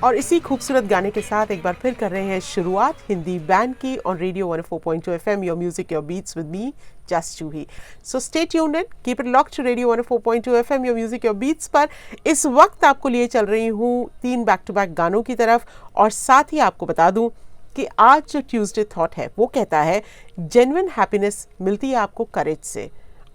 और इसी खूबसूरत गाने के साथ एक बार फिर कर रहे हैं शुरुआत हिंदी बैंड की on radio 104.2 FM, your music your beats with me just Juhi. So stay tuned in, keep it locked to radio 104.2 FM, your music your beats पर इस वक्त आपको लिए चल रही हूँ 3 बैक टू बैक गानों की तरफ। और साथ ही आपको बता दूं कि आज जो ट्यूसडे थॉट है वो कहता है जेन्युइन हैप्पीनेस मिलती है आपको करेज से,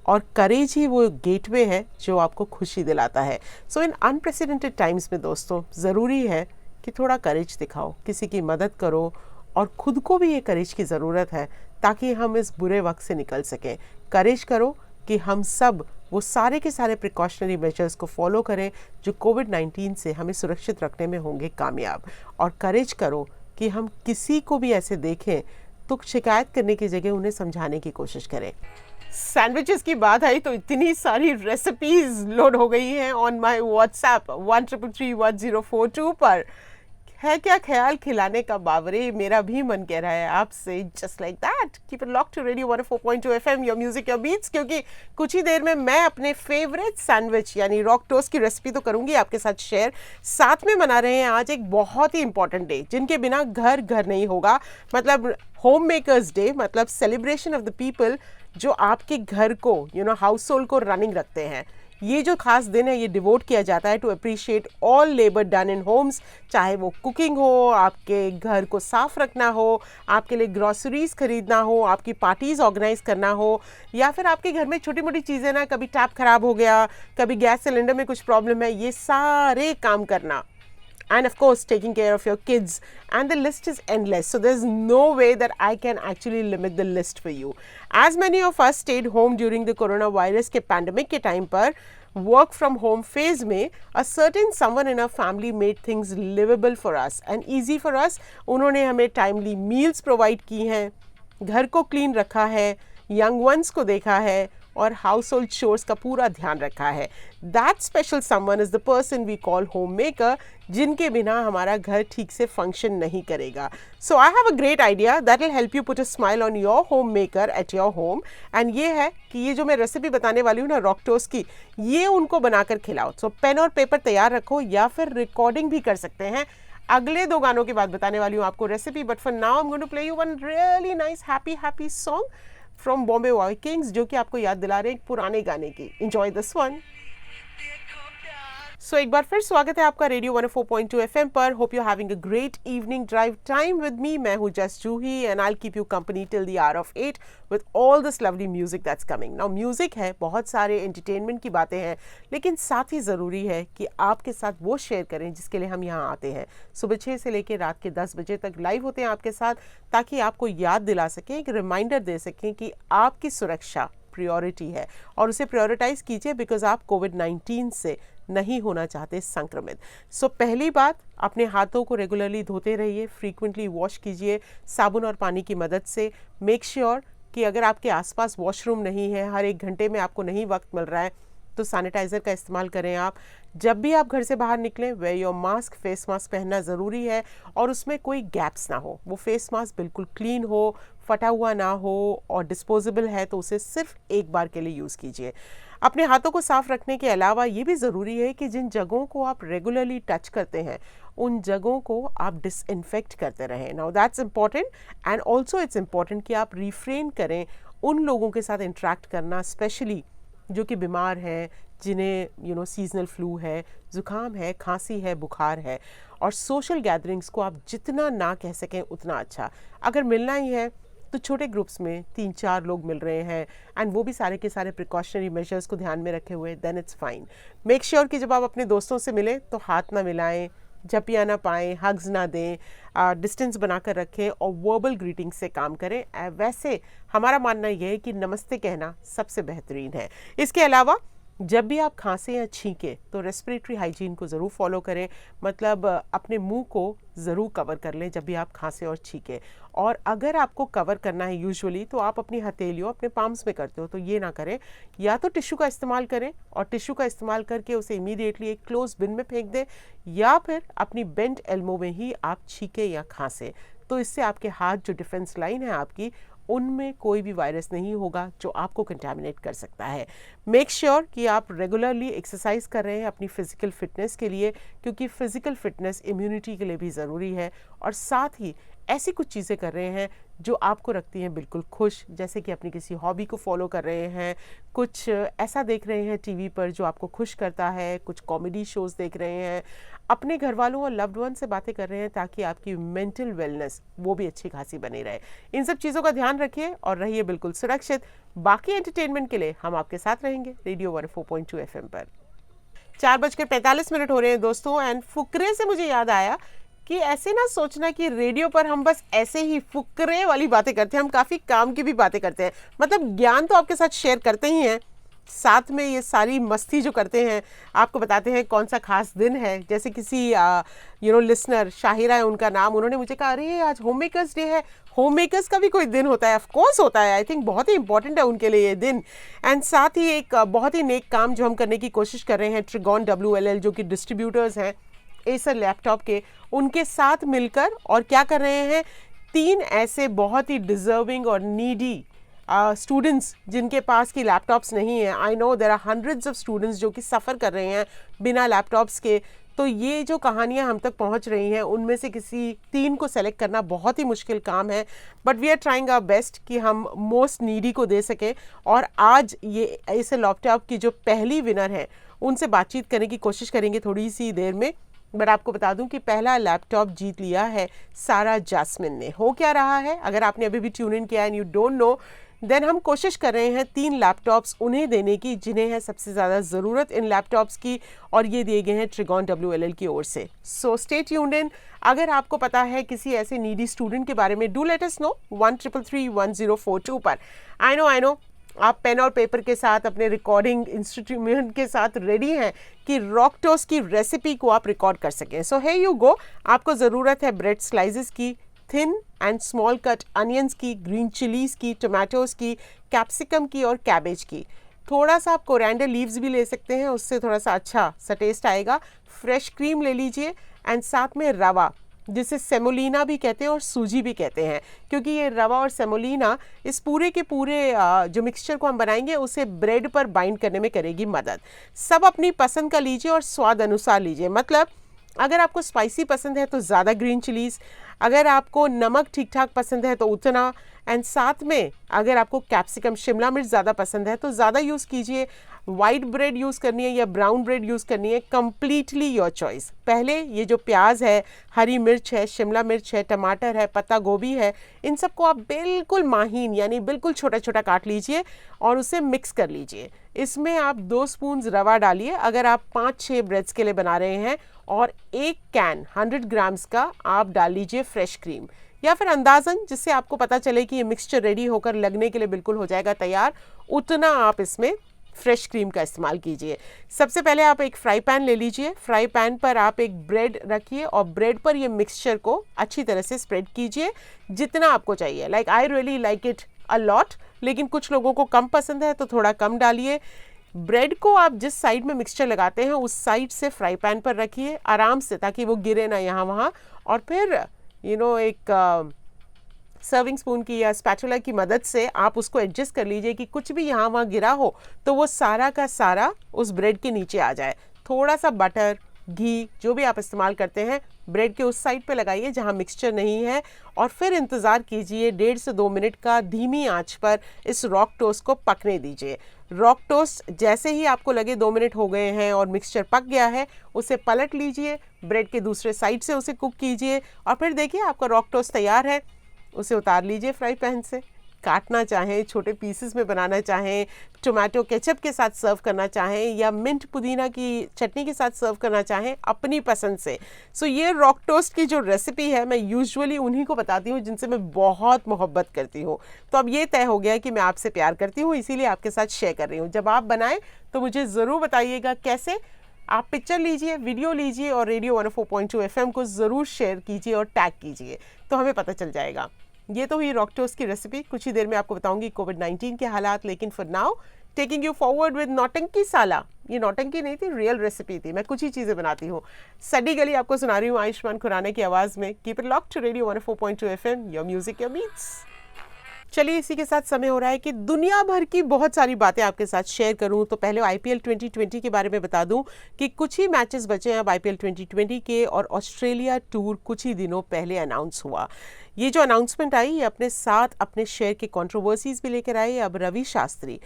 और करेज ही वो गेटवे है जो आपको खुशी दिलाता है। सो इन अनप्रेसिडेंटेड टाइम्स में दोस्तों ज़रूरी है कि थोड़ा करेज दिखाओ, किसी की मदद करो, और खुद को भी ये करेज की ज़रूरत है ताकि हम इस बुरे वक्त से निकल सकें। करेज करो कि हम सब वो सारे के सारे प्रिकॉशनरी मेजर्स को फॉलो करें जो कोविड-19 से हमें सुरक्षित रखने में होंगे कामयाब। और करेज करो कि हम किसी को भी ऐसे देखें तो शिकायत करने की जगह उन्हें समझाने की कोशिश करें। सैंडविचेस की बात आई तो इतनी सारी रेसिपीज लोड हो गई हैं ऑन माय व्हाट्सएप 13331042 पर। है क्या ख्याल खिलाने का बावरे, मेरा भी मन कह रहा है आपसे just like that. Keep it lock to radio 104.2 FM, your music your beats, क्योंकि कुछ ही देर में मैं अपने फेवरेट सैंडविच यानी रॉक टोस्ट की रेसिपी तो करूंगी आपके साथ शेयर। साथ में मना रहे हैं आज एक बहुत ही इंपॉर्टेंट डे जिनके बिना घर घर नहीं होगा, मतलब होम मेकर्स डे, मतलब सेलिब्रेशन ऑफ द पीपल जो आपके घर को हाउस होल्ड को रनिंग रखते हैं। ये जो खास दिन है ये डिवोट किया जाता है to appreciate all labour done in homes, चाहे वो कुकिंग हो, आपके घर को साफ रखना हो, आपके लिए ग्रॉसरीज खरीदना हो, आपकी पार्टीज ऑर्गेनाइज करना हो, या फिर आपके घर में छोटी मोटी चीज़ें ना, कभी टैप खराब हो गया, कभी गैस सिलेंडर में कुछ प्रॉब्लम है, ये सारे काम करना। And of course taking care of your kids, and the list is endless, so there's no way that I can actually limit the list for you. As many of us stayed home during the coronavirus के pandemic के time पर work from home phase में, a certain someone in our family made things livable for us and easy for us. उन्होंने हमें timely meals provide की हैं, घर को clean रखा है, young ones को देखा है, और हाउस होल्ड चोर्स का पूरा ध्यान रखा है। That special someone is the person we call home maker, जिनके बिना हमारा घर ठीक से फंक्शन नहीं करेगा। So I have a great idea that will help you put a smile on your home maker at your home, and ये है कि ये जो मैं रेसिपी बताने वाली हूँ ना रॉक टोस्ट की, ये उनको बनाकर खिलाओ। सो पेन और पेपर तैयार रखो, या फिर रिकॉर्डिंग भी कर सकते हैं। अगले 2 गानों के बाद बताने वाली हूँ आपको recipe, but for now I am going to play you one really nice happy song from Bombay Vikings, जो कि आपको याद दिला रहे हैं एक पुराने गाने की। Enjoy this one. सो एक बार फिर स्वागत है आपका रेडियो 104.2 FM पर। Hope you having a great evening drive time with me. मैं हूँ just Juhi, and I will keep you company till the hour of 8 with all this lovely music that's coming. Now music है, बहुत सारे entertainment की बातें हैं, लेकिन साथ ही ज़रूरी है कि आपके साथ वो शेयर करें जिसके लिए हम यहाँ आते हैं। सुबह 6 से लेकर रात के 10 बजे तक लाइव होते हैं आपके साथ, ताकि आपको याद दिला सकें, एक रिमाइंडर दे सकें कि आपकी सुरक्षा प्रायोरिटी है, और उसे प्रायोरिटाइज कीजिए बिकॉज आप कोविड-19 से नहीं होना चाहते संक्रमित। सो पहली बात, अपने हाथों को रेगुलरली धोते रहिए, फ्रीक्वेंटली वॉश कीजिए साबुन और पानी की मदद से। मेक श्योर कि अगर आपके आसपास वॉशरूम नहीं है, हर 1 घंटे में आपको नहीं वक्त मिल रहा है, तो सैनिटाइज़र का इस्तेमाल करें आप। जब भी आप घर से बाहर निकलें, wear your mask, face mask पहनना ज़रूरी है, और उसमें कोई गैप्स ना हो। वो फेस मास्क बिल्कुल क्लीन हो, फटा हुआ ना हो, और डिस्पोजेबल है तो उसे सिर्फ 1 बार के लिए यूज़ कीजिए। अपने हाथों को साफ रखने के अलावा ये भी ज़रूरी है कि जिन जगहों को आप रेगुलरली टच करते हैं उन जगहों को आप डिसइंफेक्ट करते रहें। Now that's important, and also it's important कि आप रिफ्रेन करें उन लोगों के साथ इंटरेक्ट करना, स्पेशली जो कि बीमार हैं, जिन्हें सीजनल फ्लू है, ज़ुकाम है, खांसी है, बुखार है। और सोशल गैदरिंग्स को आप जितना ना कह सकें उतना अच्छा। अगर मिलना ही है तो छोटे ग्रुप्स में 3-4 लोग मिल रहे हैं, एंड वो भी सारे के सारे प्रिकॉशनरी मेजर्स को ध्यान में रखे हुए, then it's fine. Make sure कि जब आप अपने दोस्तों से मिलें तो हाथ ना मिलाएं, झपिया ना पाएँ, हग्स ना दें, डिस्टेंस बनाकर रखें, और वर्बल ग्रीटिंग से काम करें। वैसे हमारा मानना यह है कि नमस्ते कहना सबसे बेहतरीन है। इसके अलावा जब भी आप खांसें या छींकें तो रेस्पिरेटरी हाइजीन को ज़रूर फॉलो करें, मतलब अपने मुंह को ज़रूर कवर कर लें जब भी आप खांसें और छींकें। और अगर आपको कवर करना है यूजुअली तो आप अपनी हथेलियों अपने पाम्स में करते हो, तो ये ना करें। या तो टिश्यू का इस्तेमाल करें और टिश्यू का इस्तेमाल करके उसे इमीडिएटली एक क्लोज बिन में फेंक दें, या फिर अपनी बेंट एल्मो में ही आप छींकें या खांसें। तो इससे आपके हाथ जो डिफेंस लाइन है आपकी, उनमें कोई भी वायरस नहीं होगा जो आपको कंटेमिनेट कर सकता है। मेक श्योर कि आप रेगुलरली एक्सरसाइज कर रहे हैं अपनी फिजिकल फिटनेस के लिए, क्योंकि फिजिकल फिटनेस इम्यूनिटी के लिए भी ज़रूरी है। और साथ ही ऐसी कुछ चीज़ें कर रहे हैं जो आपको रखती हैं बिल्कुल खुश, जैसे कि अपनी किसी हॉबी को फॉलो कर रहे हैं, कुछ ऐसा देख रहे हैं टीवी पर जो आपको खुश करता है, कुछ कॉमेडी शोज़ देख रहे हैं, अपने घर वालों और लव्ड वन से बातें कर रहे हैं, ताकि आपकी मेंटल वेलनेस वो भी अच्छी खासी बनी रहे। इन सब चीज़ों का ध्यान रखिए और रहिए बिल्कुल सुरक्षित। बाकी एंटरटेनमेंट के लिए हम आपके साथ रहेंगे रेडियो 104.2 FM पर। 4:45 हो रहे हैं दोस्तों, एंड फुकरे से मुझे याद आया कि ऐसे ना सोचना कि रेडियो पर हम बस ऐसे ही फुकरे वाली बातें करते हैं, हम काफ़ी काम की भी बातें करते हैं। मतलब ज्ञान तो आपके साथ शेयर करते ही हैं, साथ में ये सारी मस्ती जो करते हैं, आपको बताते हैं कौन सा खास दिन है। जैसे किसी लिसनर शाहिरा है उनका नाम, उन्होंने मुझे कहा अरे आज होम मेकर्स डे है। होम मेकर्स का भी कोई दिन होता है? ऑफ कोर्स होता है। आई थिंक बहुत ही इंपॉर्टेंट है उनके लिए ये दिन। एंड साथ ही एक बहुत ही नेक काम जो हम करने की कोशिश कर रहे हैं, ट्रिगॉन WLL जो कि डिस्ट्रीब्यूटर्स हैं एसर लैपटॉप के, उनके साथ मिलकर और क्या कर रहे हैं, 3 ऐसे बहुत ही डिजर्विंग और नीडी स्टूडेंट्स जिनके पास की लैपटॉप्स नहीं है। I know there are hundreds of students जो कि सफ़र कर रहे हैं बिना लैपटॉप्स के। तो ये जो कहानियाँ हम तक पहुंच रही हैं, उनमें से किसी 3 को सेलेक्ट करना बहुत ही मुश्किल काम है, but we are trying our best कि हम मोस्ट नीडी को दे सकें। और आज ये ऐसे लैपटॉप की जो पहली विनर है उनसे बातचीत करने की कोशिश करेंगे थोड़ी सी देर में। बट आपको बता दूं कि पहला लैपटॉप जीत लिया है सारा जास्मिन ने। हो क्या रहा है, अगर आपने अभी भी ट्यून इन किया and you don't know, then हम कोशिश कर रहे हैं 3 लैपटॉप्स उन्हें देने की जिन्हें है सबसे ज़्यादा ज़रूरत इन लैपटॉप्स की, और ये दिए गए हैं ट्रिगॉन WLL की ओर से। सो स्टे ट्यून्ड इन। अगर आपको पता है किसी ऐसे नीडी स्टूडेंट के बारे में, डू लेट अस नो 13331042 पर। आई नो आप पेन और पेपर के साथ अपने रिकॉर्डिंग इंस्ट्रूमेंट के साथ रेडी हैं कि रॉक टोस्ट की रेसिपी को आप रिकॉर्ड कर सकें। सो हे यू गो। आपको ज़रूरत है ब्रेड स्लाइसेस की, thin and small cut onions की, ग्रीन चिलीज़ की, टमाटोज़ की, कैप्सिकम की और कैबेज की। थोड़ा सा आप कोरिएंडर लीव्स भी ले सकते हैं, उससे थोड़ा सा अच्छा सा टेस्ट आएगा। फ्रेश क्रीम ले लीजिए एंड साथ में रवा, जिसे सेमोलिना भी कहते हैं और सूजी भी कहते हैं, क्योंकि ये रवा और सेमोलिना इस पूरे के पूरे जो मिक्सचर को हम बनाएंगे उसे ब्रेड पर बाइंड करने में करेगी मदद। सब अपनी पसंद का लीजिए और स्वाद अनुसार लीजिए। मतलब अगर आपको स्पाइसी पसंद है तो ज़्यादा ग्रीन चिलीज़, अगर आपको नमक ठीक ठाक पसंद है तो उतना, एंड साथ में अगर आपको कैप्सिकम शिमला मिर्च ज़्यादा पसंद है तो ज़्यादा यूज़ कीजिए। वाइट ब्रेड यूज़ करनी है या ब्राउन ब्रेड यूज़ करनी है, कम्प्लीटली योर चॉइस। पहले ये जो प्याज है, हरी मिर्च है, शिमला मिर्च है, टमाटर है, पत्ता गोभी है, इन सबको आप बिल्कुल माहीन यानी बिल्कुल छोटा छोटा काट लीजिए और उसे मिक्स कर लीजिए। इसमें आप 2 स्पून रवा डालिए अगर आप 5-6 ब्रेड्स के लिए बना रहे हैं, और 1 कैन 100 ग्राम्स का आप डाल लीजिए फ्रेश क्रीम, या फिर अंदाज़न जिससे आपको पता चले कि ये मिक्सचर रेडी होकर लगने के लिए बिल्कुल हो जाएगा तैयार, उतना आप इसमें फ्रेश क्रीम का इस्तेमाल कीजिए। सबसे पहले आप एक फ्राई पैन ले लीजिए। फ्राई पैन पर आप एक ब्रेड रखिए और ब्रेड पर ये मिक्सचर को अच्छी तरह से स्प्रेड कीजिए जितना आपको चाहिए। Like I really like it a lot, लेकिन कुछ लोगों को कम पसंद है तो थोड़ा कम डालिए। ब्रेड को आप जिस साइड में मिक्सचर लगाते हैं उस साइड से फ्राई पैन पर रखिए आराम से, ताकि वो गिरे ना यहाँ वहाँ। और फिर एक सर्विंग स्पून की या स्पैचुला की मदद से आप उसको एडजस्ट कर लीजिए कि कुछ भी यहाँ वहाँ गिरा हो तो वो सारा का सारा उस ब्रेड के नीचे आ जाए। थोड़ा सा बटर, घी जो भी आप इस्तेमाल करते हैं ब्रेड के उस साइड पे लगाइए जहाँ मिक्सचर नहीं है, और फिर इंतज़ार कीजिए 1.5 से 2 मिनट का धीमी आंच पर इस रॉक टोस्ट को पकने दीजिए। रॉक टोस्ट जैसे ही आपको लगे 2 मिनट हो गए हैं और मिक्सचर पक गया है, उसे पलट लीजिए, ब्रेड के दूसरे साइड से उसे कुक कीजिए और फिर देखिए आपका रॉक टोस्ट तैयार है। उसे उतार लीजिए फ्राई पैन से। काटना चाहें, छोटे पीसेस में बनाना चाहें, टोमेटो केचप के साथ सर्व करना चाहें या मिंट पुदीना की चटनी के साथ सर्व करना चाहें, अपनी पसंद से। सो ये रॉक टोस्ट की जो रेसिपी है मैं यूजुअली उन्हीं को बताती हूँ जिनसे मैं बहुत मोहब्बत करती हूँ। तो अब ये तय हो गया कि मैं आपसे प्यार करती हूँ, इसीलिए आपके साथ शेयर कर रही हूँ। जब आप बनाएं तो मुझे ज़रूर बताइएगा कैसे। आप पिक्चर लीजिए, वीडियो लीजिए और रेडियो 104.2 FM को ज़रूर शेयर कीजिए और टैग कीजिए, तो हमें पता चल जाएगा। ये तो हुई रॉक टोस्ट की रेसिपी। कुछ ही देर में आपको बताऊंगी कोविड-19 के हालात, लेकिन for now taking you forward with नौटंकी साला। ये नौटंकी नहीं थी, रियल रेसिपी थी। मैं कुछ ही चीज़ें बनाती हूँ। सड्डी गली आपको सुना रही हूँ आयुष्मान खुराना की आवाज़ में। Keep it locked to radio 104.2 FM, your music your beats. चलिए इसी के साथ समय हो रहा है कि दुनिया भर की बहुत सारी बातें आपके साथ शेयर करूं। तो पहले IPL 2020 के बारे में बता दूं कि कुछ ही मैचेस बचे हैं अब IPL 2020 के, और ऑस्ट्रेलिया टूर कुछ ही दिनों पहले अनाउंस हुआ। ये जो अनाउंसमेंट आई, ये अपने साथ अपने शेयर के कंट्रोवर्सीज भी लेकर आई। अब रवि शास्त्री,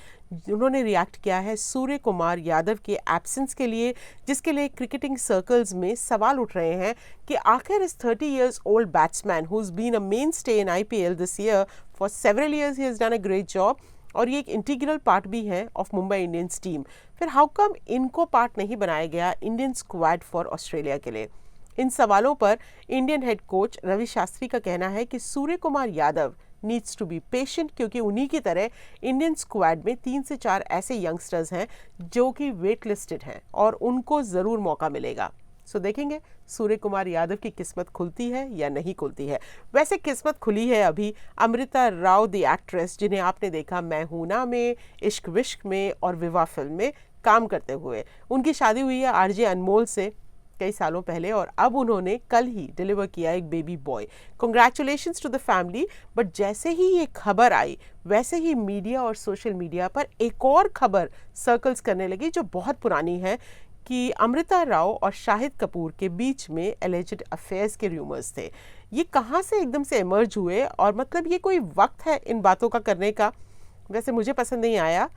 उन्होंने रिएक्ट किया है सूर्य कुमार यादव के एब्सेंस के लिए, जिसके लिए क्रिकेटिंग सर्कल्स में सवाल उठ रहे हैं कि आखिर इस 30 years old batsman who has been a mainstay in IPL this year for several years, he has done a great job, और ये एक इंटीग्रल पार्ट भी है ऑफ मुंबई इंडियंस टीम। फिर हाउ कम इनको पार्ट नहीं बनाया गया इंडियन स्क्वाड फॉर ऑस्ट्रेलिया के लिए? इन सवालों पर Indian head coach Ravi Shastri का कहना है कि Surya Kumar Yadav needs to be patient, क्योंकि उन्हीं की तरह इंडियन स्क्वाड में 3 से 4 ऐसे यंगस्टर्स हैं जो कि वेट लिस्टेड हैं और उनको ज़रूर मौका मिलेगा। सो देखेंगे सूर्य कुमार यादव की किस्मत खुलती है या नहीं खुलती है। वैसे किस्मत खुली है अभी अमृता राव द एक्ट्रेस, जिन्हें आपने देखा मैं हूं ना में, इश्क विश्क में और विवाह फिल्म में काम करते हुए। उनकी शादी हुई है RJ अनमोल से कई सालों पहले, और अब उन्होंने कल ही डिलीवर किया एक baby boy. Congratulations to the family. But जैसे ही ये खबर आई, वैसे ही मीडिया और सोशल मीडिया पर एक और खबर सर्कल्स करने लगी जो बहुत पुरानी है, कि अमृता राव और शाहिद कपूर के बीच में एलिजिड अफेयर्स के रूमर्स थे। ये कहाँ से एकदम से इमर्ज हुए, और मतलब ये कोई वक्त है इन बातों का करने का? वैसे मुझे पसंद नहीं आया,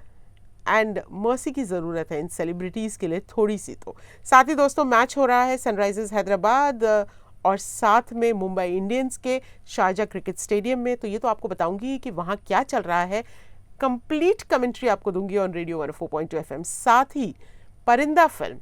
एंड मर्सी की ज़रूरत है इन सेलिब्रिटीज़ के लिए थोड़ी सी। तो साथ ही दोस्तों मैच हो रहा है सनराइजर्स हैदराबाद और साथ में मुंबई इंडियंस के शारजा क्रिकेट स्टेडियम में। तो ये तो आपको बताऊंगी कि वहाँ क्या चल रहा है, कंप्लीट कमेंट्री आपको दूंगी ऑन रेडियो 104.2 FM। साथ ही परिंदा फिल्म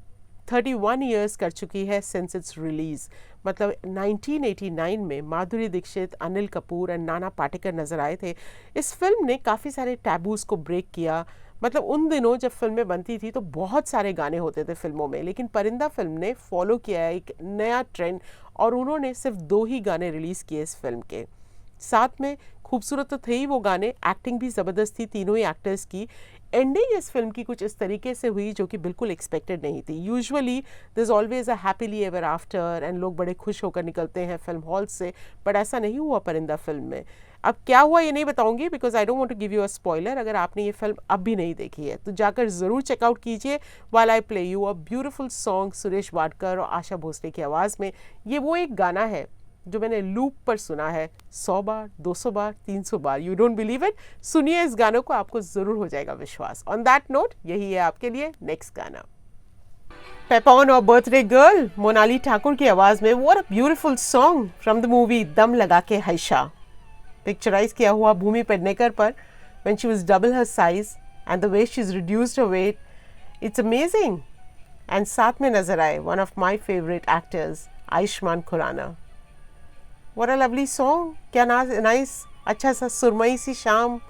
31 ईयर्स कर चुकी है सिंस इट्स रिलीज। मतलब 1989 में माधुरी दीक्षित, अनिल कपूर एंड नाना पाटेकर नजर आए थे। इस फिल्म ने काफ़ी सारे टैबूज को ब्रेक किया। मतलब उन दिनों जब फिल्में बनती थी तो बहुत सारे गाने होते थे फिल्मों में, लेकिन परिंदा फिल्म ने फॉलो किया एक नया ट्रेंड, और उन्होंने सिर्फ 2 ही गाने रिलीज़ किए इस फिल्म के। साथ में खूबसूरत तो थे ही वो गाने, एक्टिंग भी ज़बरदस्त थी तीनों ही एक्टर्स की। एंडिंग इस फिल्म की कुछ इस तरीके से हुई जो कि बिल्कुल एक्सपेक्टेड नहीं थी। Usually there is always a happily ever after end लोग बड़े खुश होकर निकलते हैं फिल्म हॉल से, बट ऐसा नहीं हुआ परिंदा फिल्म में। अब क्या हुआ ये नहीं बताऊंगी, because I don't want to give you a spoiler. अगर आपने ये फिल्म अब भी नहीं देखी है तो जाकर ज़रूर चेकआउट कीजिए। While I play you a beautiful song Suresh Wadkar और आशा भोसले की आवाज़ में। ये वो एक गाना है जो मैंने लूप पर सुना है 100 बार, 200 बार, 300 बार। You don't believe it? सुनिए इस गानों को, आपको ज़रूर हो जाएगा विश्वास। ऑन दैट नोट, यही है आपके लिए नेक्स्ट गाना। पेपॉन और बर्थडे गर्ल मोनाली ठाकुर की आवाज़ में। What a beautiful song from the movie दम लगा के हैशा, पिक्चराइज किया हुआ भूमि पेडनेकर पर when she was double her size and the way she's reduced her weight. It's amazing. And साथ में नजर आए one of my favorite actors Ayushmann Khurana. What a lovely song. क्या नाइस, अच्छा सा सुरमई सी शाम,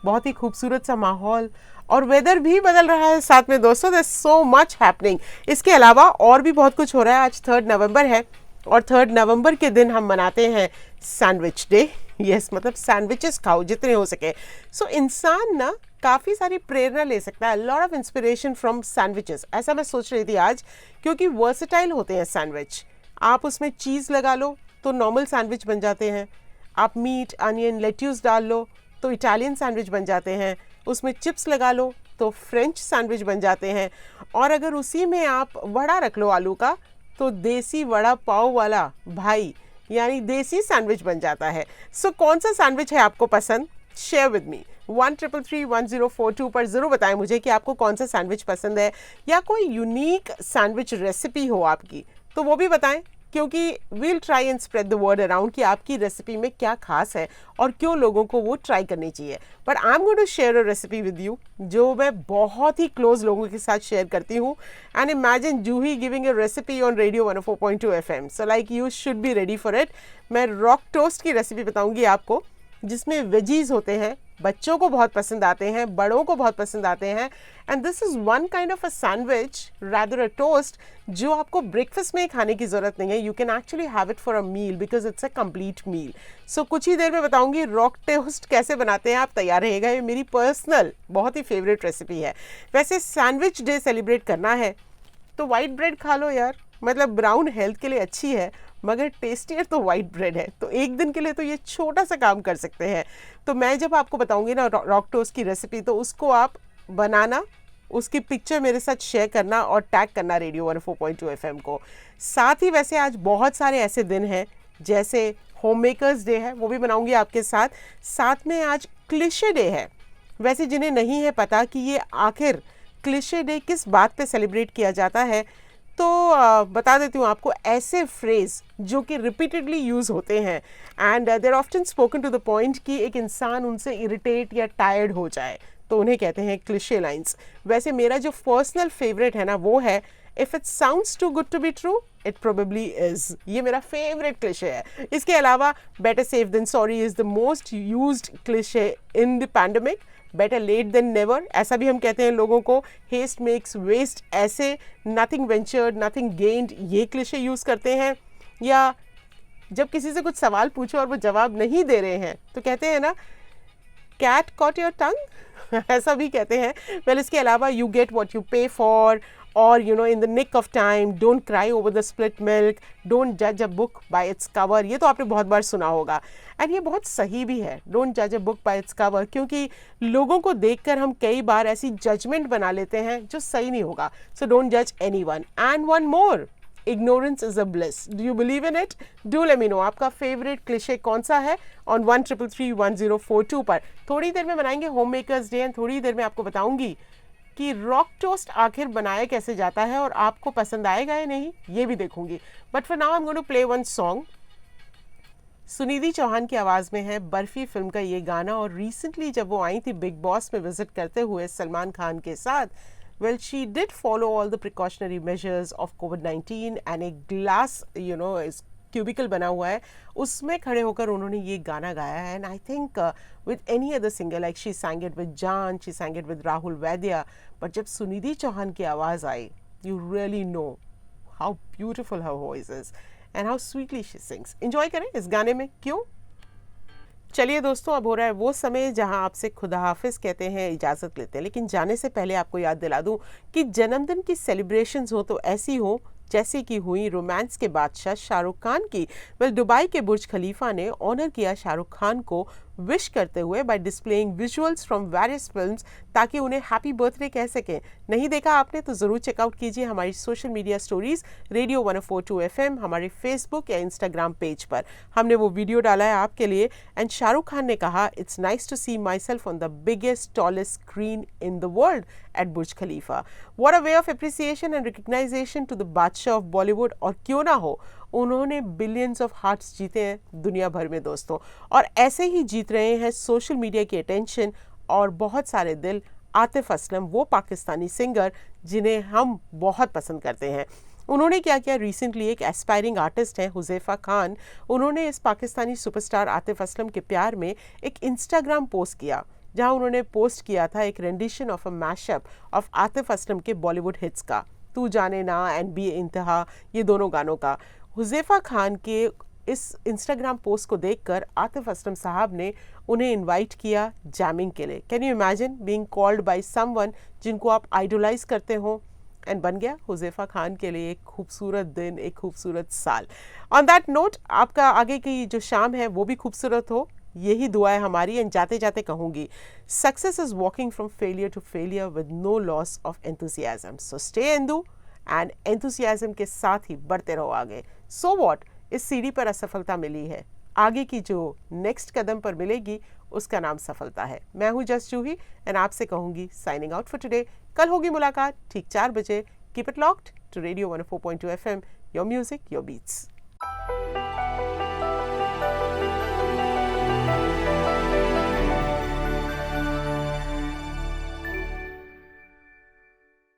बहुत ही खूबसूरत सा माहौल, और वेदर भी बदल रहा है साथ में दोस्तों। There's so much happening. इसके अलावा और भी बहुत कुछ हो रहा है। आज 3 नवंबर है और 3 नवंबर के दिन हम मनाते हैं सैंडविच डे। यस, मतलब सैंडविचेस खाओ जितने हो सके। सो इंसान ना काफ़ी सारी प्रेरणा ले सकता है, lot of inspiration from sandwiches. ऐसा मैं सोच रही थी आज, क्योंकि वर्सेटाइल होते हैं सैंडविच। आप उसमें चीज़ लगा लो तो नॉर्मल सैंडविच बन जाते हैं, आप मीट, अनियन, लेट्यूस डाल लो तो इटालियन सैंडविच बन जाते हैं, उसमें चिप्स लगा लो तो फ्रेंच सैंडविच बन जाते हैं, और अगर उसी में आप वड़ा रख लो आलू का तो देसी वड़ा पाव वाला भाई यानी देसी सैंडविच बन जाता है। सो कौन सा सैंडविच है आपको पसंद? शेयर विद मी 13331042 पर ज़रूर बताएं मुझे कि आपको कौन सा सैंडविच पसंद है, या कोई यूनिक सैंडविच रेसिपी हो आपकी तो वो भी बताएं। क्योंकि we'll try and spread the word around कि आपकी रेसिपी में क्या खास है और क्यों लोगों को वो ट्राई करनी चाहिए. But I am going to share a recipe with you जो मैं बहुत ही क्लोज लोगों के साथ शेयर करती हूँ. And imagine Juhi giving a recipe on radio 104.2 FM. So like you should be ready for it. मैं रॉक टोस्ट की रेसिपी बताऊंगी आपको जिसमें वेजीज होते हैं, बच्चों को बहुत पसंद आते हैं, बड़ों को बहुत पसंद आते हैं. And this is one kind of a sandwich rather a toast जो आपको ब्रेकफास्ट में खाने की ज़रूरत नहीं है. You can actually have it for a meal because it's a complete meal. So कुछ ही देर में बताऊंगी रॉक टोस्ट कैसे बनाते हैं. आप तैयार रहेगा. ये मेरी पर्सनल बहुत ही फेवरेट रेसिपी है. वैसे सैंडविच डे सेलिब्रेट करना है तो वाइट ब्रेड खा लो यार. मतलब ब्राउन हेल्थ के लिए अच्छी है मगर टेस्टियर तो वाइट ब्रेड है. तो एक दिन के लिए तो ये छोटा सा काम कर सकते हैं. तो मैं जब आपको बताऊंगी ना रॉक टोस्ट की रेसिपी तो उसको आप बनाना, उसकी पिक्चर मेरे साथ शेयर करना और टैग करना रेडियो 104.2 FM को. साथ ही वैसे आज बहुत सारे ऐसे दिन हैं जैसे होम मेकर्स डे है, वो भी बनाऊंगी आपके साथ. साथ में आज क्लिशे डे है. वैसे जिन्हें नहीं है पता कि ये आखिर क्लिशे डे किस बात पे सेलिब्रेट किया जाता है तो बता देती हूँ आपको. ऐसे फ्रेज जो कि रिपीटेडली यूज़ होते हैं and they're often spoken to the point कि एक इंसान उनसे इरिटेट या टायर्ड हो जाए तो उन्हें कहते हैं क्लिशे लाइंस. वैसे मेरा जो पर्सनल फेवरेट है ना वो है if it sounds too good to be true it probably is. ये मेरा फेवरेट क्लिशे है. इसके अलावा better safe than sorry is the most used cliche in the pandemic. Better late than never ऐसा भी हम कहते हैं लोगों को. हेस्ट मेक्स वेस्ट ऐसे नथिंग वेंचर्ड नथिंग गेन्ड ये क्लिशे यूज़ करते हैं. या जब किसी से कुछ सवाल पूछो और वो जवाब नहीं दे रहे हैं तो कहते हैं ना कैट कॉट योर टंग ऐसा भी कहते हैं. वेल इसके अलावा you get what you pay for और you know in the nick of time, don't cry over the split milk, don't जज a book by its cover. ये तो आपने बहुत बार सुना होगा एंड ये बहुत सही भी है. डोंट जज a book by its cover क्योंकि लोगों को देखकर हम कई बार ऐसी जजमेंट बना लेते हैं जो सही नहीं होगा. सो डोंट जज anyone. And one more, ignorance is a bliss. Do you believe in it? Do let me know. आपका फेवरेट क्लिशे कौन सा है ऑन 13331042 पर. थोड़ी देर में बनाएंगे होम मेकर्स डे एंड थोड़ी देर में आपको बताऊंगी कि रॉक टोस्ट आखिर बनाया कैसे जाता है और आपको पसंद आएगा या नहीं ये भी देखूंगी. But for now I am going to play one song. Sunidhi Chauhan की आवाज़ में है बर्फी फिल्म का ये गाना. और रिसेंटली जब वो आई थी बिग बॉस में विजिट करते हुए सलमान खान के साथ, well she did follow all the precautionary measures of COVID-19 and एक glass इस क्यूबिकल बना हुआ है उसमें खड़े होकर उन्होंने ये गाना गाया है. And I think with any other singer like she sang it with Jaan, she sang it with Rahul Vaidya, but जब सुनिधि चौहान की आवाज़ आई you really know how beautiful her voice is and how sweetly she sings. Enjoy करें इस गाने में. क्यों? चलिए दोस्तों, अब हो रहा है वो समय जहां आपसे खुदा हाफिज कहते हैं, इजाज़त लेते हैं. लेकिन जाने से पहले आपको याद दिला दूं कि जन्मदिन की सेलिब्रेशंस हो तो ऐसी हो जैसे कि हुई रोमांस के बादशाह शाहरुख खान की. वेल दुबई के बुर्ज खलीफा ने ऑनर किया शाहरुख खान को विश करते हुए by displaying visuals from various films ताकि उन्हें हैप्पी बर्थडे कह सकें. नहीं देखा आपने तो ज़रूर चेकआउट कीजिए हमारी social media stories radio 104.2 FM हमारे फेसबुक या इंस्टाग्राम पेज पर. हमने वो वीडियो डाला है आपके लिए. एंड शाहरुख खान ने कहा it's nice to see myself on the biggest tallest screen in the world at Burj Khalifa. What a way of appreciation and recognisation to the Badshah of Bollywood. और क्यों ना हो उन्होंने बिलियंस ऑफ हार्ट्स जीते हैं दुनिया भर में दोस्तों, और ऐसे ही जीत रहे हैं सोशल मीडिया की अटेंशन और बहुत सारे दिल. आतिफ असलम, वो पाकिस्तानी सिंगर जिन्हें हम बहुत पसंद करते हैं, उन्होंने क्या किया. रिसेंटली एक एस्पायरिंग आर्टिस्ट हैं हुज़ैफा खान, उन्होंने इस पाकिस्तानी सुपरस्टार आतिफ असलम के प्यार में एक इंस्टाग्राम पोस्ट किया जहां उन्होंने पोस्ट किया था एक rendition of a mashup of Atif Aslam के बॉलीवुड हिट्स का, तू जाने ना एंड बी इंतहा, ये दोनों गानों का. हुज़ैफा खान के इस इंस्टाग्राम पोस्ट को देखकर आतिफ असलम साहब ने उन्हें इनवाइट किया जैमिंग के लिए. Can you imagine being called by someone जिनको आप आइडोलाइज करते हो. एंड बन गया हुज़ैफा खान के लिए एक खूबसूरत दिन, एक खूबसूरत साल. ऑन दैट नोट आपका आगे की जो शाम है वो भी खूबसूरत हो, यही दुआ है हमारी. एंड जाते जाते कहूँगी success is walking from failure to failure with no loss of enthusiasm. So stay enthu and enthusiasm के साथ ही बढ़ते रहो आगे. सो वॉट, इस सीढ़ी पर असफलता मिली है, आगे की जो नेक्स्ट कदम पर मिलेगी उसका नाम सफलता है. मैं हूँ जस्ट जूही एंड आपसे कहूँगी साइनिंग आउट फॉर टुडे. कल होगी मुलाकात ठीक 4 बजे. Keep it locked to radio 104.2 FM, your music your beats.